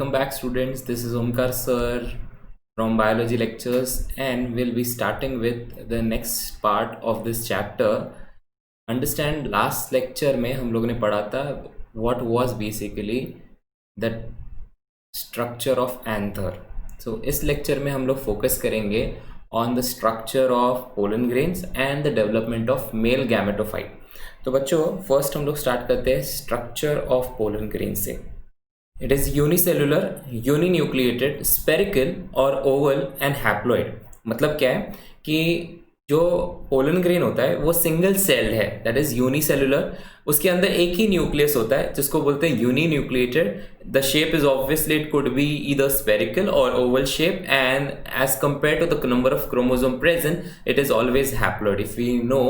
Welcome back, students. This is Omkar sir from biology lectures, and we'll be starting with the next part of this chapter. Understand, last lecture में हम लोगों ने पढ़ा था what was basically the structure of anther. So इस lecture में हम लोग focus करेंगे on the structure of pollen grains and the development of male gametophyte. तो बच्चों फर्स्ट हम लोग स्टार्ट करते हैं स्ट्रक्चर ऑफ पोलन ग्रेन से. It is unicellular, uninucleated, spherical और oval and haploid. मतलब क्या है कि जो पोलन ग्रेन होता है वो सिंगल सेल्ड है, दैट इज यूनिसेलुलर. उसके अंदर एक ही न्यूक्लियस होता है जिसको बोलते हैं uninucleated. The shape is obviously it could be either spherical और oval shape, and as compare to the number of chromosome present it is always haploid. If we know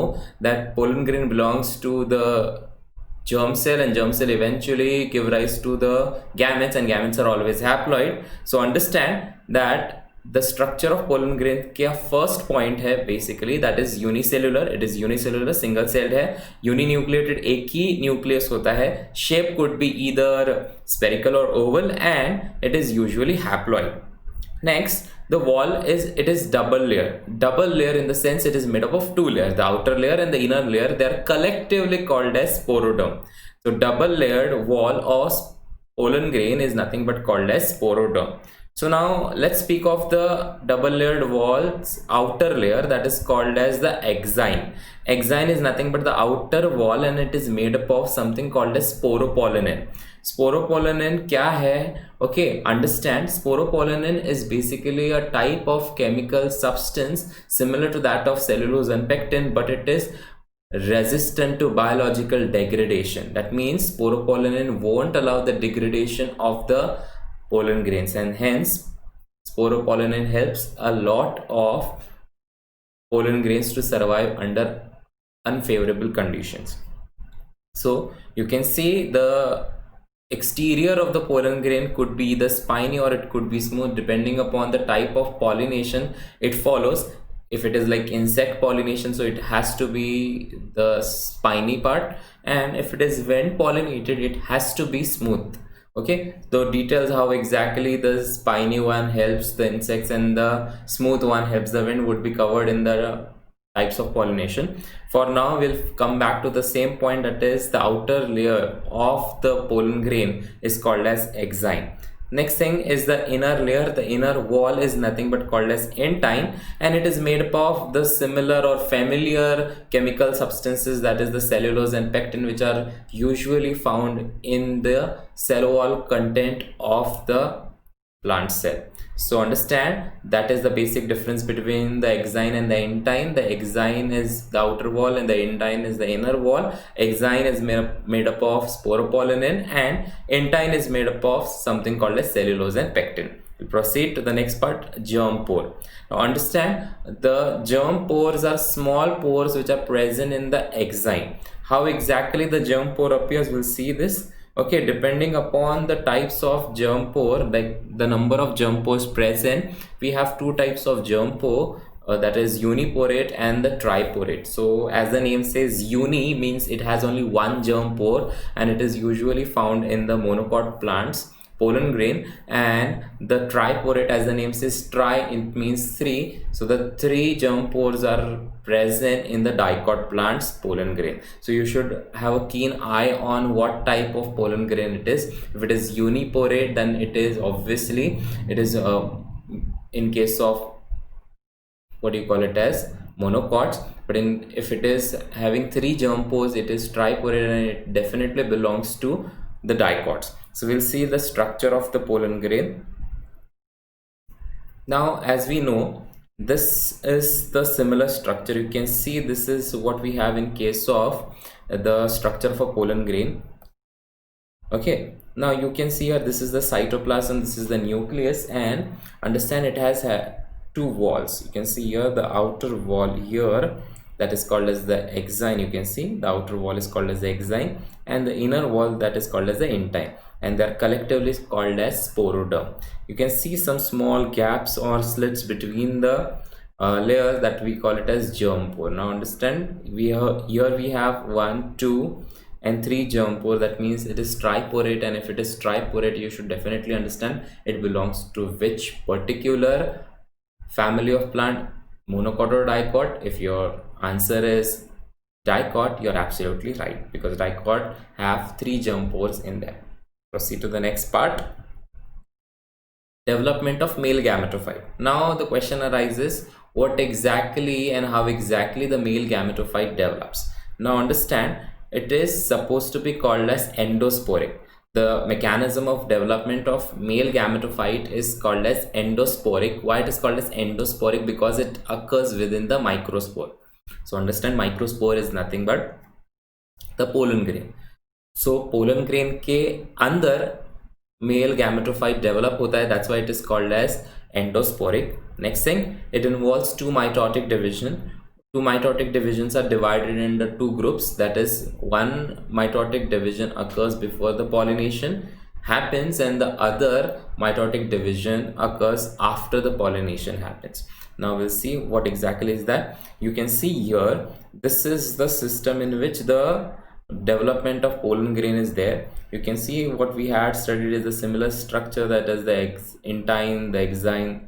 that pollen grain belongs to the germ cell, and germ cell eventually give rise to the gametes, and gametes are always haploid. So understand that the structure of pollen grain का first point है basically that is unicellular. It is unicellular, single celled है, uninucleated, एक ही nucleus होता है, shape could be either spherical or oval, and it is usually haploid. Next, the wall is double layer in the sense it is made up of two layers, the outer layer and the inner layer. They are collectively called as sporoderm. So double layered wall of pollen grain is nothing but called as sporoderm. So now let's speak of the double layered wall's outer layer, that is called as the exine. Exine is nothing but the outer wall, and it is made up of something called as sporopollenin. Sporopollenin क्या है? Okay, understand, sporopollenin is basically a type of chemical substance similar to that of cellulose and pectin, but it is resistant to biological degradation. That means sporopollenin won't allow the degradation of the pollen grains, and hence sporopollenin helps a lot of pollen grains to survive under unfavorable conditions. So you can see the exterior of the pollen grain could be either spiny or it could be smooth depending upon the type of pollination it follows. If it is like insect pollination, so it has to be the spiny part, and if it is wind pollinated, it has to be smooth. Okay, the details how exactly the spiny one helps the insects and the smooth one helps the wind would be covered in the types of pollination. For now, we'll come back to the same point, that is the outer layer of the pollen grain is called as exine. Next thing is the inner layer. The inner wall is nothing but called as intine, and it is made up of the similar or familiar chemical substances, that is the cellulose and pectin, which are usually found in the cell wall content of the plant cell. So understand, that is the basic difference between the exine and the intine. The exine is the outer wall and the intine is the inner wall. Exine is made up of sporopollenin, and intine is made up of something called as cellulose and pectin. We'll proceed to the next part, germ pore. Now understand, the germ pores are small pores which are present in the exine. How exactly the germ pore appears, we'll see this. Okay, depending upon the types of germ pore, like the number of germ pores present, we have two types of germ pore, that is uniporate and the triporate. So as the name says, uni means it has only one germ pore, and it is usually found in the monocot plants pollen grain, and the triporate, as the name says, tri, it means three, so the three germ pores are present in the dicot plants pollen grain. So you should have a keen eye on what type of pollen grain it is. If it is uniporate, then it is obviously in case of what do you call it as monocots, but if it is having three germ pores, it is triporate, and it definitely belongs to the dicots. So we'll see the structure of the pollen grain. Now, as we know, this is the similar structure. You can see this is what we have in case of the structure of a pollen grain. Okay, now you can see here, this is the cytoplasm, this is the nucleus, and understand it has two walls. You can see here the outer wall here, that is called as the exine. You can see the outer wall is called as the exine, and the inner wall, that is called as the intine, and they are collectively called as sporoderm. You can see some small gaps or slits between the layers, that we call it as germ pore. Now understand, here we have 1, 2, and 3 germ pore, that means it is triporate, and if it is triporate you should definitely understand it belongs to which particular family of plant, monocot or dicot. If your answer is dicot, you're absolutely right, because dicot have 3 germ pores in them. Proceed to the next part. Development of male gametophyte. Now the question arises, what exactly and how exactly the male gametophyte develops? Now understand, it is supposed to be called as endosporic. The mechanism of development of male gametophyte is called as endosporic. Why it is called as endosporic? Because it occurs within the microspore. So understand, microspore is nothing but the pollen grain. So pollen grain के अंदर male gametophyte develop होता है, that's why it is called as endosporic. Next thing, it involves two mitotic division. Two mitotic divisions are divided into two groups, that is, one mitotic division occurs before the pollination happens and the other mitotic division occurs after the pollination happens. Now we'll see what exactly is that. You can see here, this is the system in which the development of pollen grain is there. You can see what we had studied is a similar structure, that is the intine, the exine,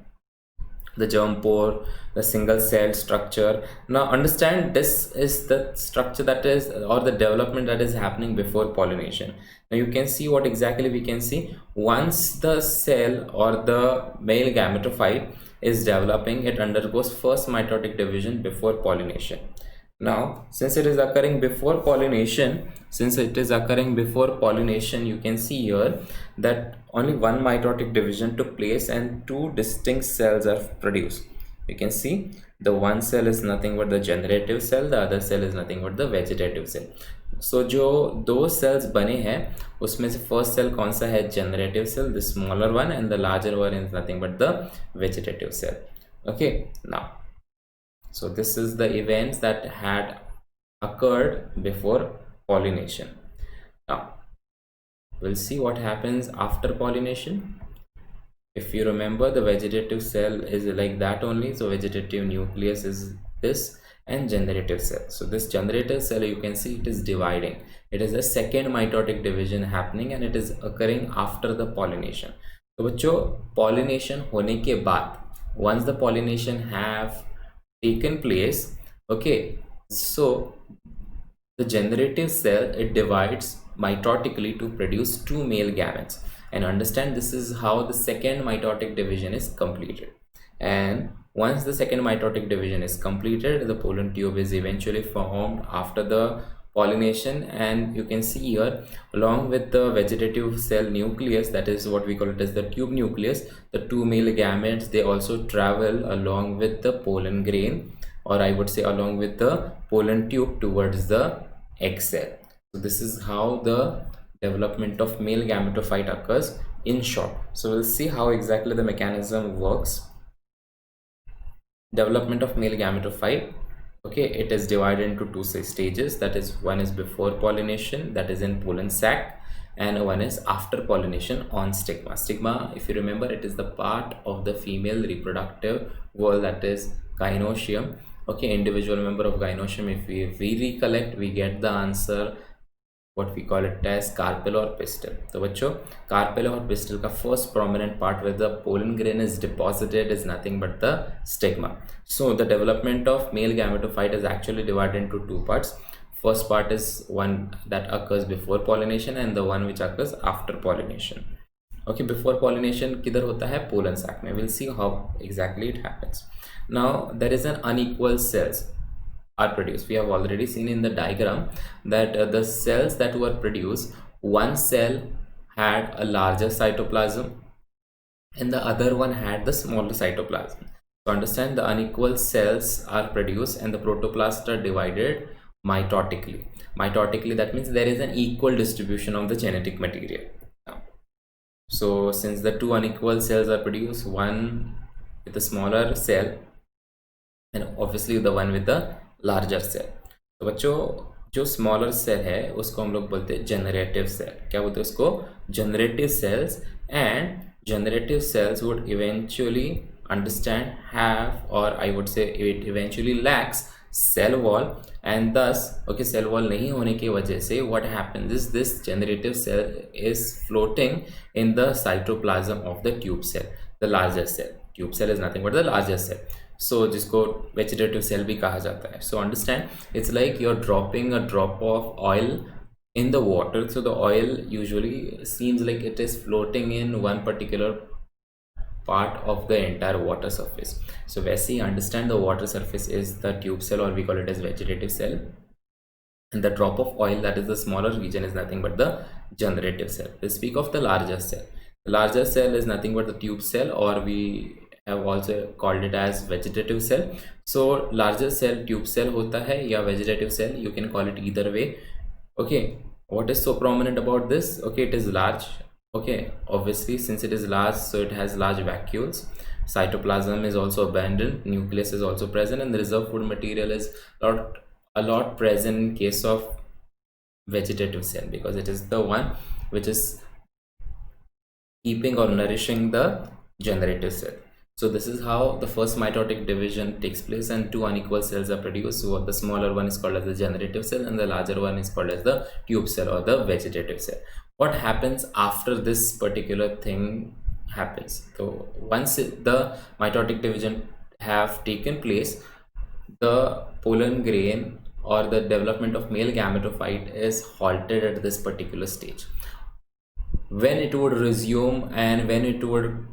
the germ pore, the single cell structure. Now understand, this is the structure that is, or the development that is happening before pollination. Now you can see what exactly we can see. Once the cell or the male gametophyte is developing, it undergoes first mitotic division before pollination. Now since it is occurring before pollination, you can see here that only one mitotic division took place and two distinct cells are produced. You can see the one cell is nothing but the generative cell, the other cell is nothing but the vegetative cell. So जो दो cells बने हैं उसमें से first cell कौन सा है? Generative cell, the smaller one, and the larger one is nothing but the vegetative cell. Okay, now so this is the events that had occurred before pollination. Now we'll see what happens after pollination. If you remember, the vegetative cell is like that only. So vegetative nucleus is this, and generative cell. So this generative cell, you can see it is dividing. It is a second mitotic division happening and it is occurring after the pollination. तो बच्चों, pollination होने के बाद, once the pollination have taken place, okay, so the generative cell, it divides mitotically to produce two male gametes. And understand, this is how the second mitotic division is completed. And once the second mitotic division is completed, the pollen tube is eventually formed after the pollination. And you can see here, along with the vegetative cell nucleus, that is what we call it as the tube nucleus, the two male gametes, they also travel along with the pollen grain, or I would say along with the pollen tube towards the egg cell. So this is how the development of male gametophyte occurs in short. So we'll see how exactly the mechanism works. Development of male gametophyte, okay, it is divided into two stages, that is, one is before pollination, that is in pollen sac, and one is after pollination on stigma. Stigma, if you remember, it is the part of the female reproductive wall, that is gynoecium. Okay, individual member of gynoecium, if we recollect, we get the answer what we call it as carpel or pistil. तो बच्चों, carpel और pistil का first prominent part where the pollen grain is deposited is nothing but the stigma. So the development of male gametophyte is actually divided into two parts. First part is one that occurs before pollination and the one which occurs after pollination. Okay, before pollination किधर होता है? Pollen sac में. We'll see how exactly it happens. Now there is an unequal cells are produced. We have already seen in the diagram that the cells that were produced, one cell had a larger cytoplasm and the other one had the smaller cytoplasm. So understand, the unequal cells are produced and the protoplasts are divided mitotically. Mitotically, that means there is an equal distribution of the genetic material. So since the two unequal cells are produced, one with a smaller cell and obviously the one with the larger cell. तो बच्चों, जो smaller cell है उसको हम लोग बोलते हैं generative cell. क्या बोलते हैं उसको? Generative cells. And generative cells would eventually understand, have, or I would say it eventually lacks cell wall, and thus okay, cell wall नहीं होने की वजह से what happens is this generative cell is floating in the cytoplasm of the tube cell, the larger cell. Tube cell is nothing but the larger cell, so जिसको vegetative cell भी कहा जाता है. So understand, it's like you're dropping a drop of oil in the water, so the oil usually seems like it is floating in one particular part of the entire water surface. So वैसे ही understand the water surface is the tube cell, or we call it as vegetative cell, and the drop of oil, that is the smaller region, is nothing but the generative cell. We speak of the larger cell. The larger cell is nothing but the tube cell, or we have also called it as vegetative cell. So larger cell tube cell होता है या vegetative cell, you can call it either way. Okay, what is so prominent about this? Okay, it is large. Okay, obviously since it is large, so it has large vacuoles. Cytoplasm is also abundant, nucleus is also present, and the reserve food material is a lot present in case of vegetative cell, because it is the one which is keeping or nourishing the generative cell. So this is how the first mitotic division takes place, and two unequal cells are produced. So the smaller one is called as the generative cell, and the larger one is called as the tube cell or the vegetative cell. What happens after this particular thing happens? So once the mitotic division have taken place, the pollen grain or the development of male gametophyte is halted at this particular stage. When it would resume and when it would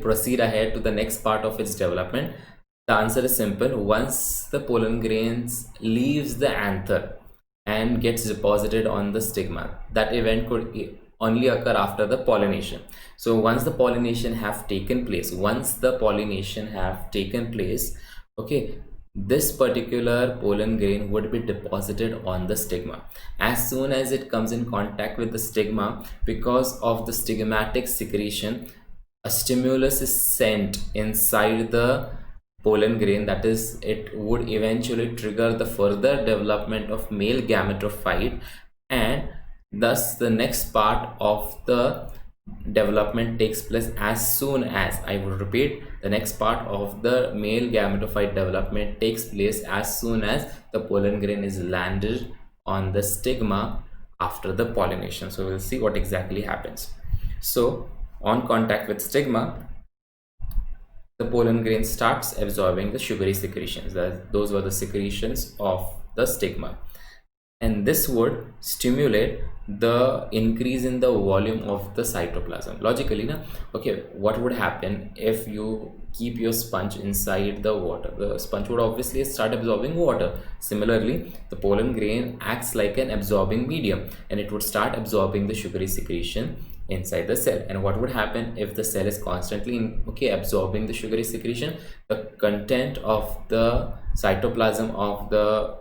proceed ahead to the next part of its development, the answer is simple. Once the pollen grains leaves the anther and gets deposited on the stigma, that event could only occur after the pollination. So once the pollination have taken place, okay, this particular pollen grain would be deposited on the stigma. As soon as it comes in contact with the stigma, because of the stigmatic secretion, a stimulus is sent inside the pollen grain, that is, it would eventually trigger the further development of male gametophyte, and thus the next part of the development takes place as soon as, I would repeat, the next part of the male gametophyte development takes place as soon as the pollen grain is landed on the stigma after the pollination. So we'll see what exactly happens. So on contact with stigma, the pollen grain starts absorbing the sugary secretions. Those were the secretions of the stigma, and this would stimulate the increase in the volume of the cytoplasm. Logically, na? Okay, what would happen if you keep your sponge inside the water? The sponge would obviously start absorbing water. Similarly, the pollen grain acts like an absorbing medium, and it would start absorbing the sugary secretion inside the cell. And what would happen if the cell is constantly absorbing the sugary secretion? The content of the cytoplasm of the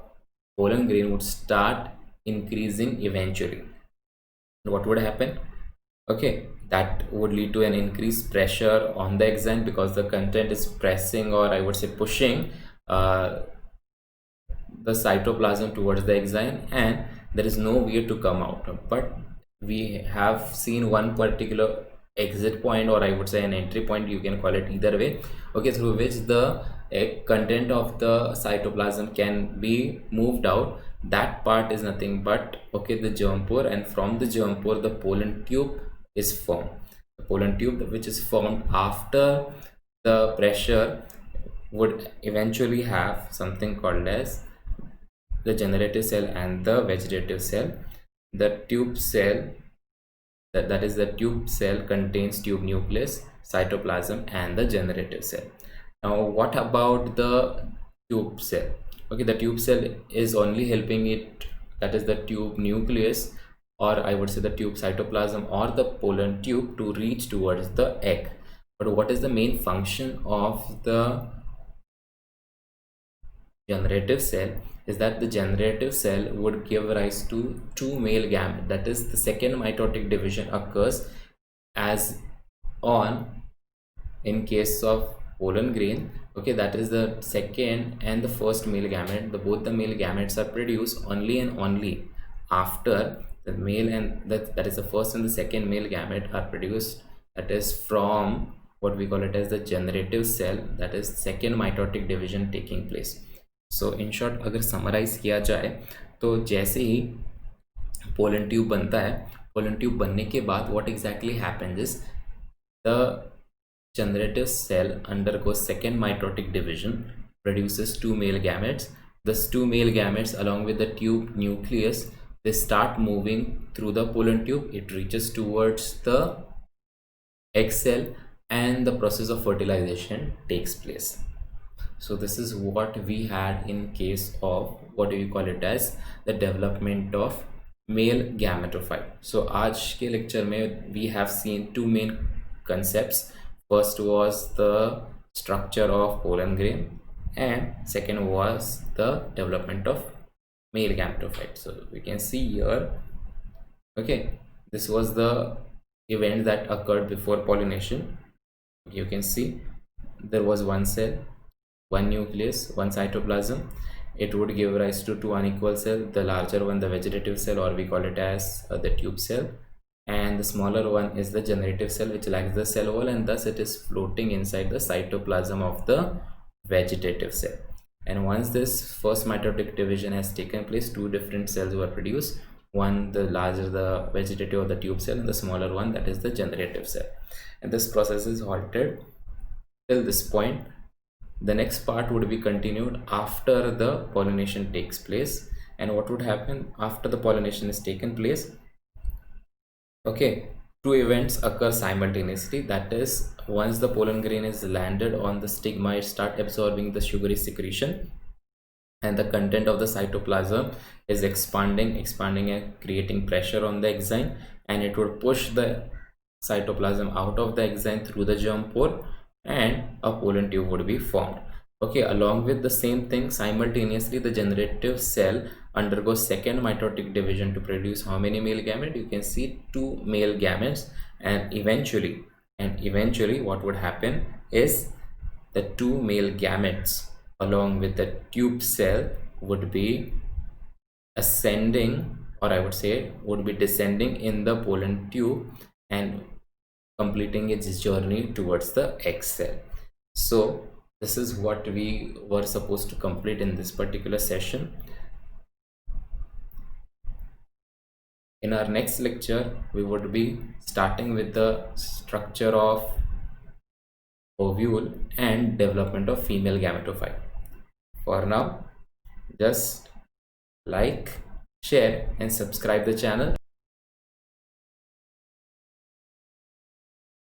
pollen grain would start increasing eventually. What would happen? Okay, that would lead to an increased pressure on the exine, because the content is pressing, or I would say pushing, the cytoplasm towards the exine, and there is no way to come out. But we have seen one particular exit point, or I would say an entry point, you can call it either way, okay, through which the content of the cytoplasm can be moved out. That part is nothing but the germ pore, and from the germ pore the pollen tube is formed. The pollen tube, which is formed after the pressure, would eventually have something called as the generative cell and the vegetative cell. The tube cell, that is the tube cell, contains tube nucleus, cytoplasm, and the generative cell. Now what about the tube cell? Okay, the tube cell is only helping it, that is the tube nucleus, or I would say the tube cytoplasm or the pollen tube, to reach towards the egg. But what is the main function of the generative cell? Is that the generative cell would give rise to two male gametes. That is, the second mitotic division occurs as on in case of pollen grain. Okay, that is the second and the first male gamete. Both the male gametes are produced only and only after the male, and that is the first and the second male gamete are produced, that is from what we call it as the generative cell, that is second mitotic division taking place. So in short अगर summarise किया जाए तो जैसे ही pollen tube बनता है, pollen tube बनने के बाद what exactly happens is the generative cell undergoes second mitotic division, produces two male gametes. Thus two male gametes along with the tube nucleus, they start moving through the pollen tube. It reaches towards the egg cell and the process of fertilization takes place. So this is what we had in case of what do you call it as the development of male gametophyte. So आज के lecture में we have seen two main concepts. First was the structure of pollen grain and second was the development of male gametophyte. So we can see here, okay, this was the event that occurred before pollination. You can see there was one cell, one nucleus, one cytoplasm. It would give rise to two unequal cells, the larger one the vegetative cell, or we call it as the tube cell, and the smaller one is the generative cell, which lacks the cell wall, and thus it is floating inside the cytoplasm of the vegetative cell. And once this first mitotic division has taken place, two different cells were produced, one the larger the vegetative or the tube cell, and the smaller one that is the generative cell. And this process is halted till this point. The next part would be continued after the pollination takes place. And what would happen after the pollination is taken place? Okay, two events occur simultaneously. That is, once the pollen grain is landed on the stigma, it start absorbing the sugary secretion, and the content of the cytoplasm is expanding and creating pressure on the exine, and it would push the cytoplasm out of the exine through the germ pore, and a pollen tube would be formed. Okay, along with the same thing, simultaneously the generative cell undergoes second mitotic division to produce how many male gametes? You can see two male gametes, and eventually what would happen is the two male gametes along with the tube cell would be ascending, or I would say would be descending in the pollen tube and completing its journey towards the egg cell. So this is what we were supposed to complete in this particular session. In our next lecture, we would be starting with the structure of ovule and development of female gametophyte. For now, just like, share and subscribe the channel.